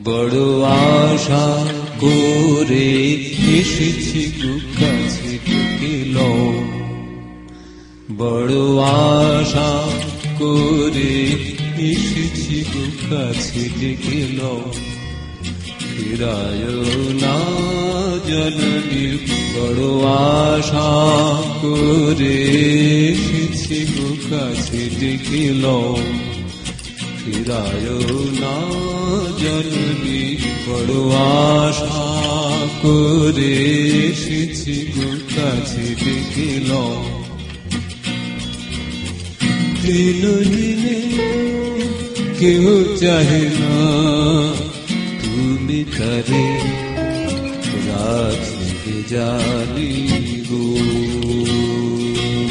বড় আশা করে এসেছি গো কাছে ডেকে লও, বড় আশা করে এসেছি গো কাছে ডেকে লও, ফিরায় না জননী বড় আশা করে এসেছি গো কাছে ডেকে লও, ফিরায় না জননী বড় আশা করে এসেছি গো কাছে ডেকে লও। দিন দিনে কেউ চাহে না তুমি করে রাখবে জানি গো,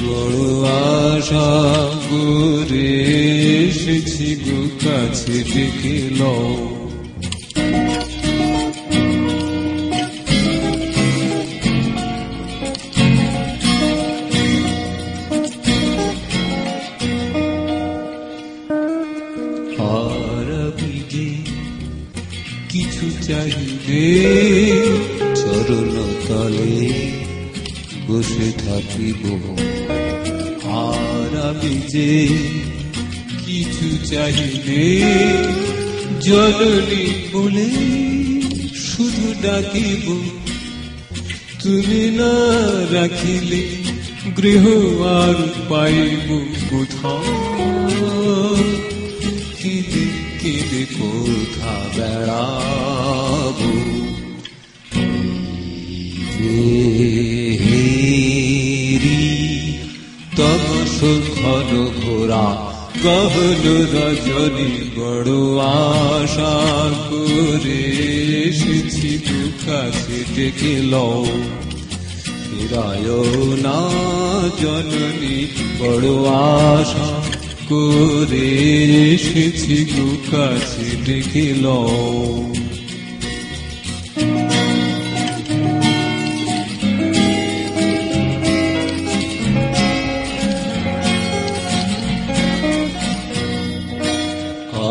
বড় আশা করে এসেছি গো কাছে ডেকে লও। আর আমি যে কিছু চাইবে চরণ তলে বসে থাকিব, আর আমি যে কিছু চাইবে জননী বলে শুধু ডাকিব, তুমি না রাখিলে গৃহ আর পাইব কোথাও, কেঁদে কেঁদে কোথা বেড়াবো, তমস ঘন ঘোরা গহন রজনী বড় আশা করে এসেছি গো কাছে ডেকে লও, ফিরায় না জননী বড় আশা করে এসেছি গো কাছে ডেকে লও।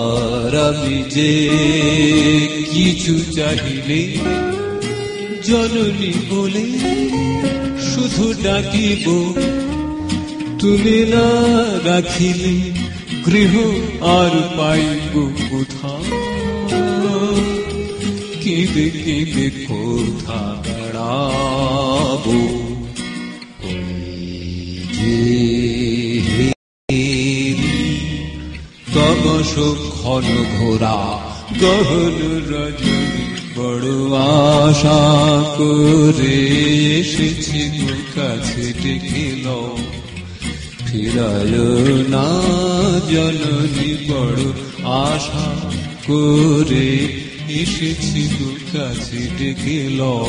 আর আমি যে কিছু চাহিলে জননী বলে শুধু ডাকিব, তুমি না রাখিলে গৃহ আর পাইব কোথাও, কেঁদে কেঁদে কোথা বেড়াবো, তমস ঘন ঘোরা গহন রজনী বড় আশা করে এসেছি গো কাছে ডেকে লও, ফিরায় না জননী বড় আশা করে এসেছি গো কাছে ডেকে লও।